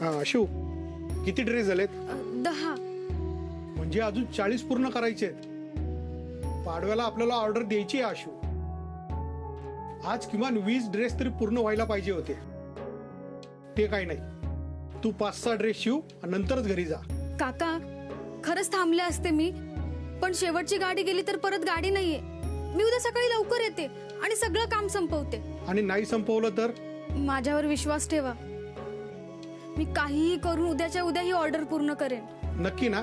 आशू, किती ड्रेस झालेत? 10. म्हणजे अजून 40 पूर्ण करायचे आहेत. पाडव्याला आपल्याला ऑर्डर द्यायची आहे आशू. आज किमान 20 ड्रेस तरी पूर्ण व्हायला पाहिजे होते. ते काही नाही, तू 5-6 ड्रेस शिव आणि नंतरच घरी जा. काका, खरंच थांबले असते मी, पण शेवटची गाडी गेली तर परत गाडी नाहीये. मी उद्या सकाळी लवकर येते आणि सगळं काम संपवते. आणि नाही संपवलं तर? माझ्यावर विश्वास ठेवा, मी काहीही करून उद्याच्या उद्या ही ऑर्डर पूर्ण करेन. नक्की ना?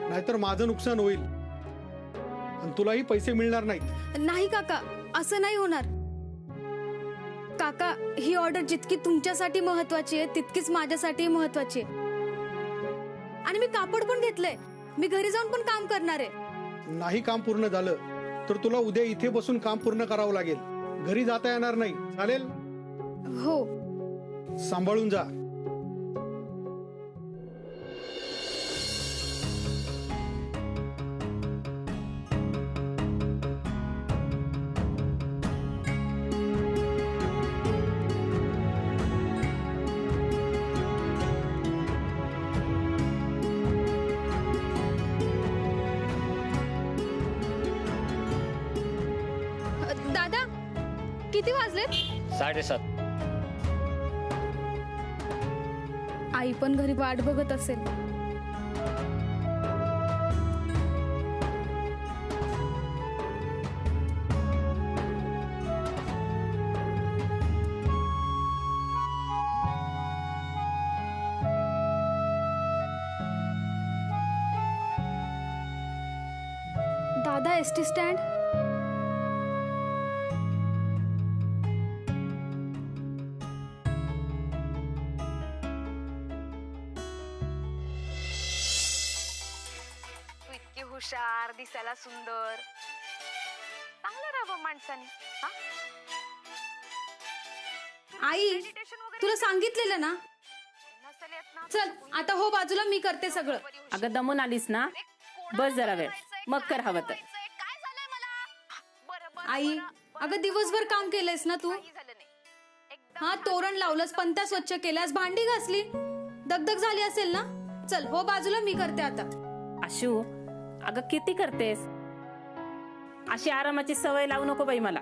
नाहीतर माझं नुकसान होईल आणि तुलाही पैसे मिळणार नाहीत. नाही काका, असं नाही होणार. काका, ही ऑर्डर जितकी तुमच्यासाठी महत्वाची आहे तितकीच माझ्यासाठी महत्वाची आहे. आणि मी कापड पण घेतलंय, मी घरी जाऊन पण काम करणार आहे. नाही काम पूर्ण झालं तर तुला उद्या इथे बसून काम पूर्ण करावं लागेल. घरी जाता येणार नाही. चालेल? हो. सांभाळून जा. दादा, किती वाजलेत? 7:30. आई पण घरी वाट बघत असेल. दादा, एसटी स्टँड. इतकी हुशार, दिसायला सुंदर, चांगलं राहावं माणसाने. हा? आई, Meditation वगैरे तुला सांगितलेलं ना. नसेल येत ना. चल आता हो बाजूला, मी करते सगळं. अगं दमून आलीस ना, बस जरा वेळ, मग कर हवं तर. काय झालंय मला? बरं बरं आई, बरं, अगं दिवसभर काम केलंयस ना तू. काही झालं नाही. एकदम हा, तोरण लावलंस, पंत्या स्वच्छ केल्यास, भांडी घासली, दगदग झाली असेल ना. चल हो बाजूला, मी करते आता. आशू, अगं किती करतेस? अशी आरामाची सवय लावू नको बाई मला.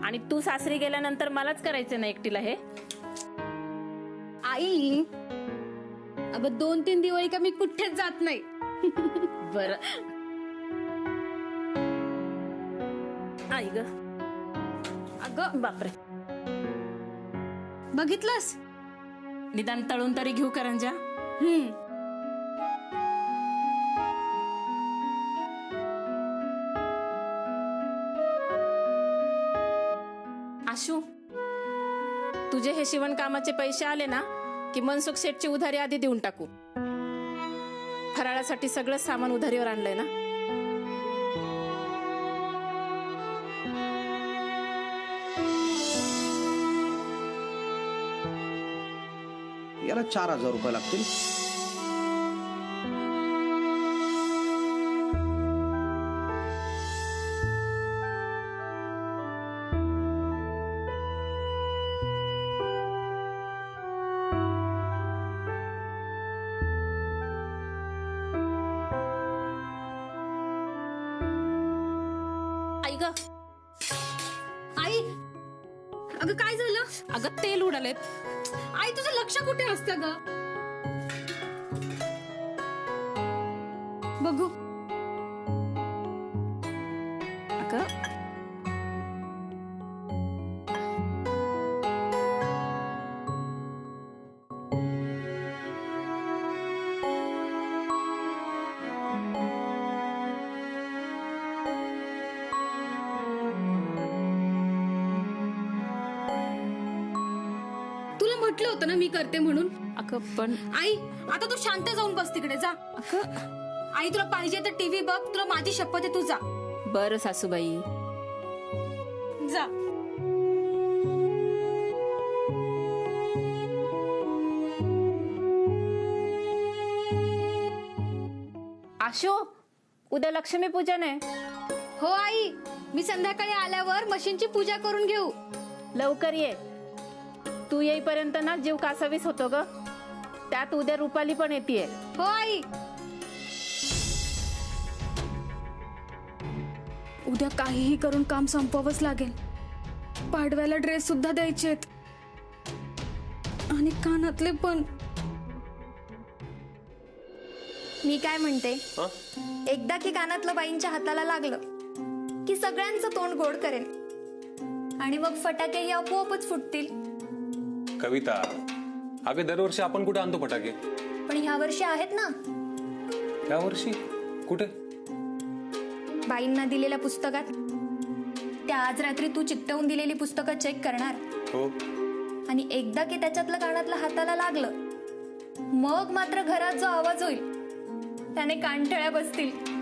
आणि तू सासरी गेल्यानंतर मलाच करायचं ना एकटीला हे. आई, अगं 2-3 दिवाळी का मी कुठेच जात नाही. बर. आई ग, अगं बापरे, बघितलंस? निदान तळून तरी घेऊ करंजा. आशू, तुझे हे शिवण कामाचे पैसे आले ना की मनसुख शेठची उधारी आधी देऊन टाकू. फराळासाठी सगळं सामान उधारीवर आणलंय ना. याला 4,000 रुपये लागतील. आई ग, आई, अगं काय झालं? अगं तेल उडालेत. आई, तुझं लक्ष कुठे असतं ग? बघू. अगं तुला म्हटलं होतं ना मी करते म्हणून. अगं पण आई, आता तू शांत जाऊन बस तिकडे, जा. अगं आई, तुला पाहिजे तर टीव्ही बघ, तुला माझी शपथ आहे, तू जा. बरं सासूबाई. जा. आशू, उद्या लक्ष्मी पूजन आहे. हो आई, मी संध्याकाळी आल्यावर मशीनची पूजा करून घेऊ. लवकर ये. तू येईपर्यंत ना जीव कासावीस होतो ग. त्यात उद्या रुपाली पण येतेय. हो आई. उद्या काहीही करून काम संपवावंच लागेल. पाडव्याला ड्रेस सुद्धा द्यायचेत आणि कानातले पण. मी काय म्हणते, एकदा की कानातलं बाईंच्या हाताला लागलं की सगळ्यांचं तोंड गोड करेन आणि मग फटाकेही आपोआपच फुटतील. कविता, अगं दरवर्षी आपण कुठे आणतो फटाके? पण ह्या वर्षी आहेत ना. या वर्षी कुठे? बाईंना दिलेल्या पुस्तकात. त्या आज रात्री तू चिकटवून दिलेली पुस्तकं चेक करणार. हो. आणि एकदा की त्याच्यातलं कानातलं हाताला लागलं, मग मात्र घरात जो आवाज होईल त्याने कानठळ्या बसतील.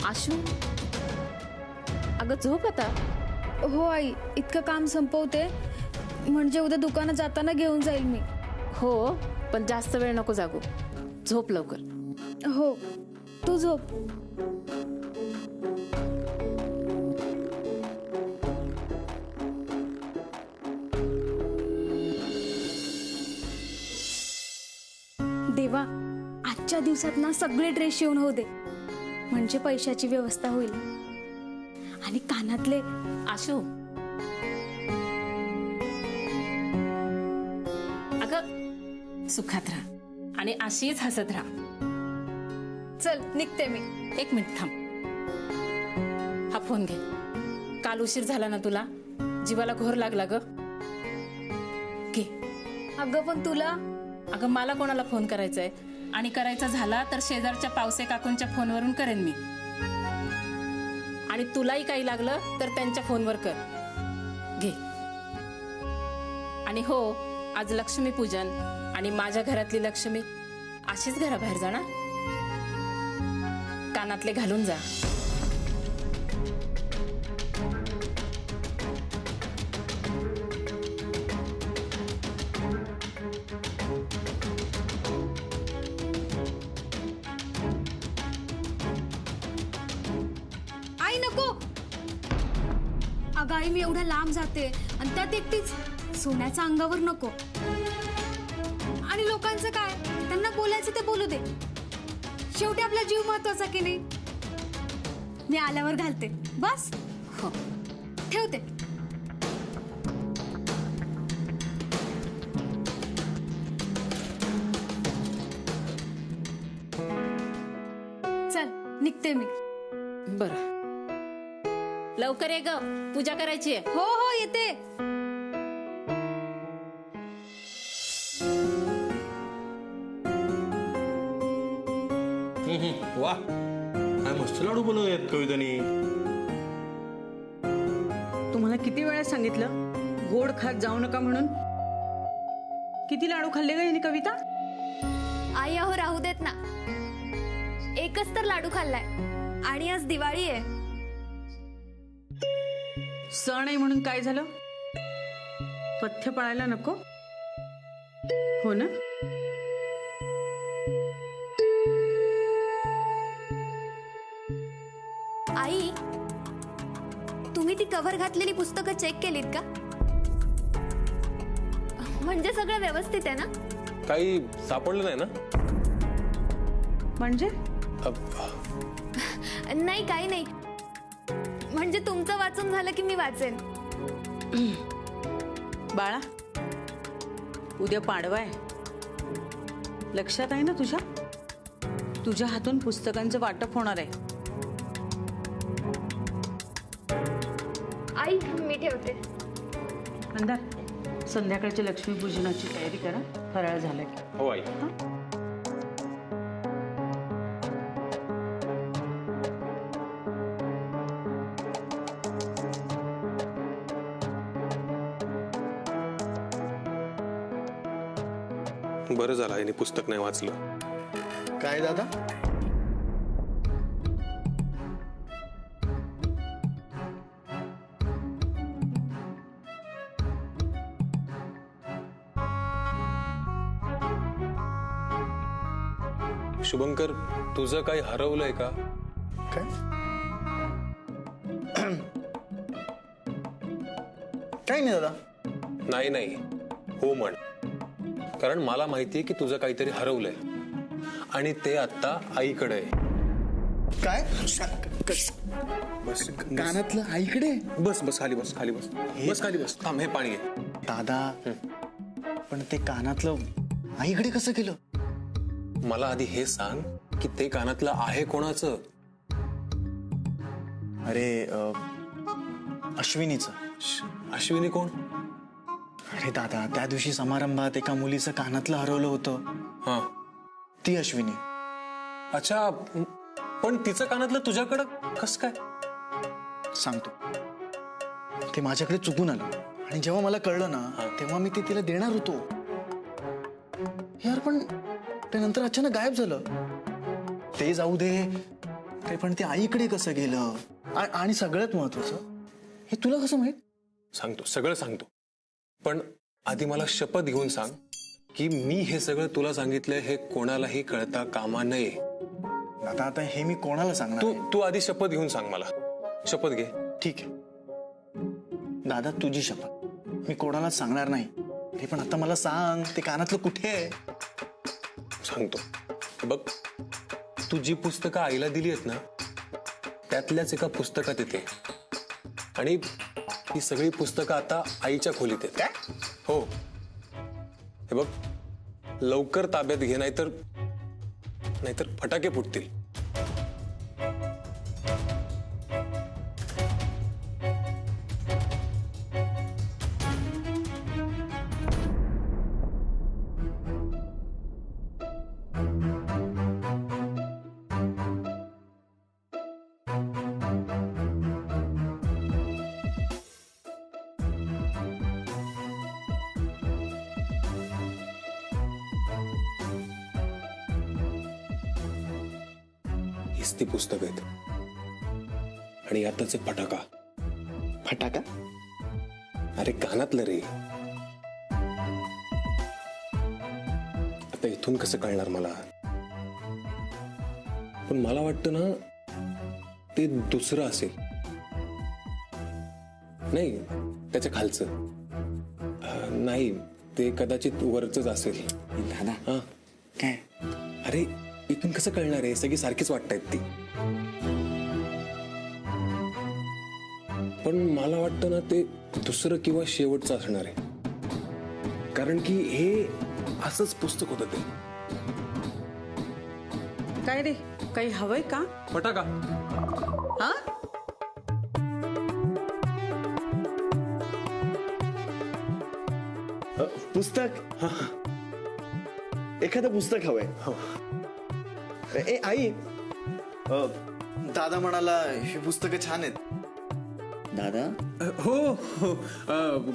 आशू, अगं झोप आता. हो आई, इतकं काम संपवते म्हणजे उद्या दुकानात जाताना घेऊन जाईल मी. हो, पण जास्त वेळ नको जागू. झोप लवकर. हो, तू झोप. देवा, आजच्या दिवसात ना सगळे ड्रेस शिवून होऊ दे, म्हणजे पैशाची व्यवस्था होईल. आणि कानातले. आशू, अगं सुखात राहा आणि अशीच हसत राहा. चल निघते मी. एक मिनिट थांब. हा फोन घे. काल उशीर झाला ना तुला, जीवाला घोर लागला ग. घे. अगं पण तुला. अगं मला कोणाला फोन करायचाय, आणि करायचा झाला तर शेजारच्या पावसे काकूंच्या फोनवरून करेन मी. आणि तुलाही काही लागलं तर त्यांच्या फोनवर कर. घे. आणि हो, आज लक्ष्मी पूजन आणि माझ्या घरातली लक्ष्मी अशीच घराबाहेर जाणार. कानातले घालून जा. आई नको. अगं आई, मी एवढ्या लांब जाते आणि त्यात एकटीच. सोन्याच्या अंगावर नको. आणि लोकांचं काय, त्यांना बोलायचं ते बोलू दे. शेवटी आपला जीव महत्वाचा की नाही. मी आल्यावर घालते बस. हो, ठेवते. चल निघते मी. बरं. लवकर ये ग, पूजा करायची आहे. हो हो येते. वा, काय मस्त लाडू बनवूयात कवितानी. तुम्हाला किती वेळा सांगितलं गोड खात जाऊ नका म्हणून. किती लाडू खाल्ले ग यांनी कविता. आई अहो राहू देत ना. एकच तर लाडू खाल्लाय आणि आज दिवाळी आहे. सण आहे म्हणून काय झालं, पथ्य पाळायला नको. हो ना. आई, तुम्ही ती कव्हर घातलेली पुस्तकं चेक केलीत का? म्हणजे सगळं व्यवस्थित आहे ना. काही सापडलं नाही ना? म्हणजे नाही काही नाही, म्हणजे तुमचं वाचून झालं की मी वाचेन. बाळा, उद्या पाडवा आहे, लक्षात आहे ना तुझ्या? तुझ्या हातून पुस्तकांचं वाटप होणार आहे. आई मी ठेवते. मंदार, संध्याकाळच्या लक्ष्मीपूजनाची तयारी करा, फराळ झाला की. हो आई. बरं झालं आईने पुस्तक नाही वाचलं. काय दादा? शुभंकर, तुझं काही हरवलंय का? काय काय नाही दादा. नाही नाही, हो म्हण. कारण मला माहितीये की तुझं काहीतरी हरवलंय आणि ते आता आईकडे आहे. काय बस कानातलं आईकडे? बस बस खाली बस, खाली बस, बस खाली बस. थांब, हे पाणी आहे. दादा पण ते कानातलं आईकडे कसं केलं? मला आधी हे सांग की ते कानातलं आहे कोणाचं? अरे अश्विनीचं. अश्विनी कोण? अरे दादा, त्या दिवशी समारंभात एका मुलीचं कानातलं हरवलं होतं. हा, ती अश्विनी. अच्छा, पण तिचं कानातलं तुझ्याकडं कस काय? सांगतो. ते माझ्याकडे चुकून आलं आणि जेव्हा मला कळलं ना, तेव्हा मी ते तिला देणार होतो. यार पण ते नंतर अचानक गायब झालं. ते जाऊ दे, ते पण ते आईकडे कसं गेलं? आणि सगळ्यात महत्वाचं, हे तुला कसं माहित? सांगतो, सगळं सांगतो. पण आधी मला शपथ घेऊन सांग की मी हे सगळं तुला सांगितलंय हे कोणालाही कळता कामा नये. दादा आता हे मी कोणाला सांगणार? तू आधी शपथ घेऊन सांग मला. शपथ घे. ठीक आहे दादा, तुझी शपथ. मी कोणालाच सांगणार नाही. हे पण आता मला सांग, ते कानातलं कुठे आहे? सांगतो. बघ, तू जी पुस्तकं आईला दिली आहेत ना, त्यातल्याच एका पुस्तकात येते आणि ही सगळी पुस्तकं आता आईच्या खोलीत आहेत. काय? हो. हे बघ, लवकर ताब्यात घे, नाहीतर फटाके फुटतील. हीच ती पुस्तक आहेत आणि यातच एक फटाका. फटाका? अरे कानातलं रे. आता इथून कसं कळणार मला? पण मला वाटतं ना, ते दुसरं असेल. नाही, त्याच्या खालचं नाही, ते कदाचित वरचंच असेल. दादा हा, काय? अरे इथून कसं कळणार आहे? सगळी सारखीच वाटतायत ती. पण मला वाटतं ना, ते दुसरं किंवा शेवटचं असणार आहे. कारण की हे असंच पुस्तक होतं ते. काय रे, काही हवंय का? फटाका. हा? पुस्तक? एखादं पुस्तक हवंय. हो. ए आई, दादा म्हणाला ही पुस्तकं छान आहेत. दादा हो हो,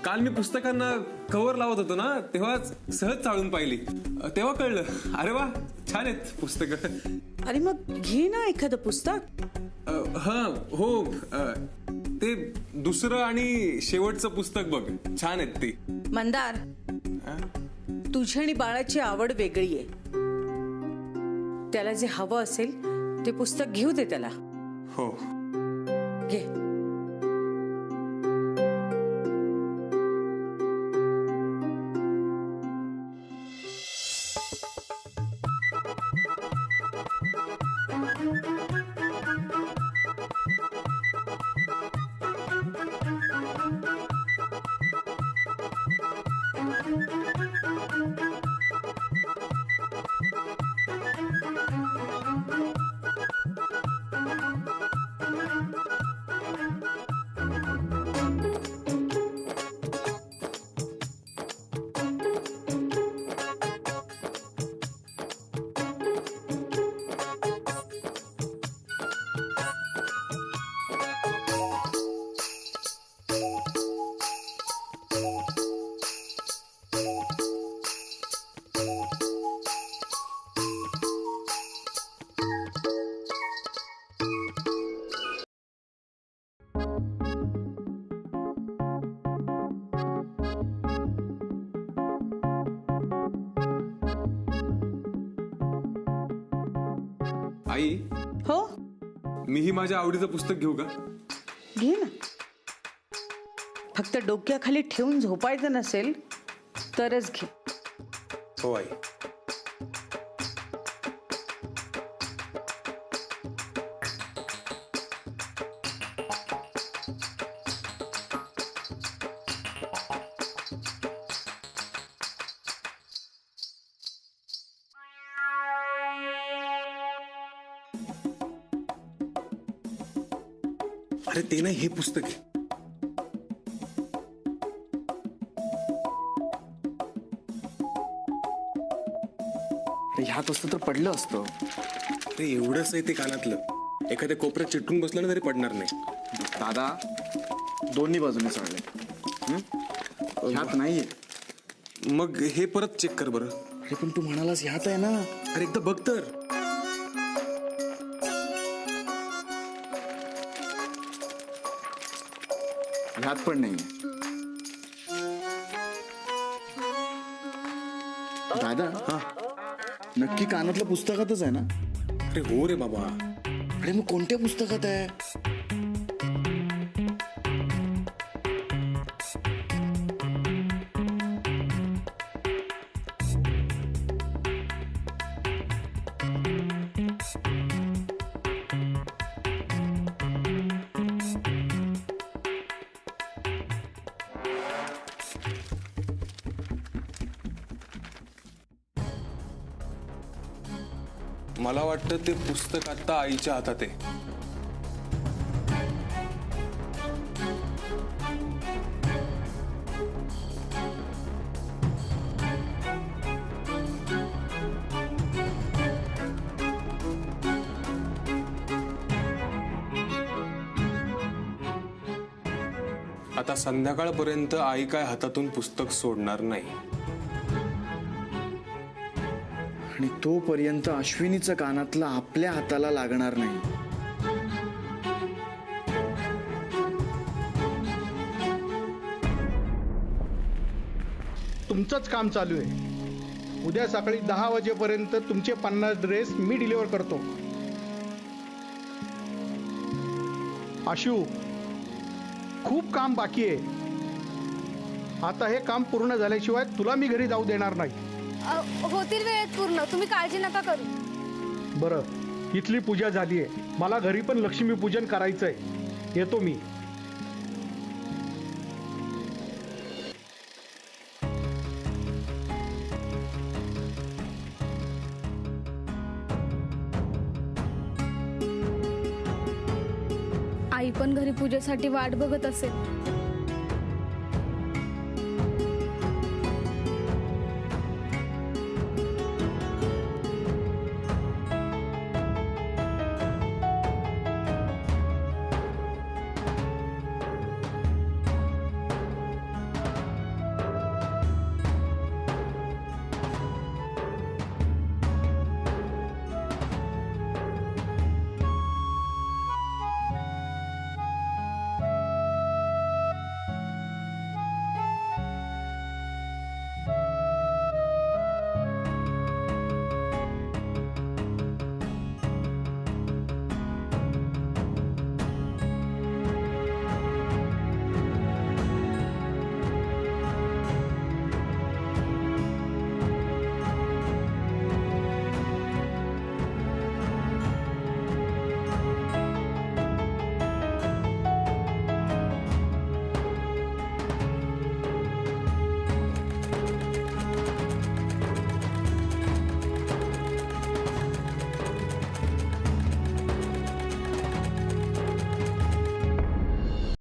काल मी पुस्तकांना कव्हर लावत होतो ना, तेव्हा सहज चाळून पाहिली, तेव्हा कळलं. अरे वा, छान आहेत पुस्तकं. अरे मग घे ना एखादं पुस्तक. हा हो, ते दुसरं आणि शेवटचं पुस्तक बघ, छान आहेत ती. मंदार, तुझी आणि बाळाची आवड वेगळी आहे. त्याला जे हवं असेल ते पुस्तक घेऊ दे त्याला. हो. घे. आई, हो मीही माझ्या आवडीचं पुस्तक घेऊ का? घे ना. फक्त डोक्याखाली ठेवून झोपायचं नसेल तरच घे. हो आई. अरे ते नाही, हे पुस्तक आहे. ह्यात असतं तर पडलं असतं. अरे एवढंच आहे ते कानातलं. एखाद्या कोपऱ्यात चिटकून बसलं ना तरी पडणार नाही. दादा दोन्ही बाजूने चालले. ह्यात नाहीये. मग हे परत चेक कर बरं. अरे पण तू म्हणालास ह्यात आहे ना. अरे एकदा बघ तर. ह्यात पण नाही. दादा हा, नक्की कानातलं पुस्तकातच आहे ना? अरे हो रे बाबा. अरे मग कोणत्या पुस्तकात आहे? मला वाटतं ते पुस्तक आता आईच्या हातात आहे. आता संध्याकाळपर्यंत आई काय हातातून पुस्तक सोडणार नाही. आणि तोपर्यंत अश्विनीचं कानातलं आपल्या हाताला लागणार नाही. तुमचंच काम चालू आहे. उद्या सकाळी 10 वाजेपर्यंत तुमचे 50 ड्रेस मी डिलिव्हर करतो. आशू, खूप काम बाकी आहे. आता हे काम पूर्ण झाल्याशिवाय तुला मी घरी जाऊ देणार नाही. होतील वेळेत पूर्ण, तुम्ही काळजी नका करू. बरं, इथली पूजा झालीये. मला घरी पण लक्ष्मीपूजन करायचंय. येतो मी. आई पण घरी पूजेसाठी वाट बघत असेल.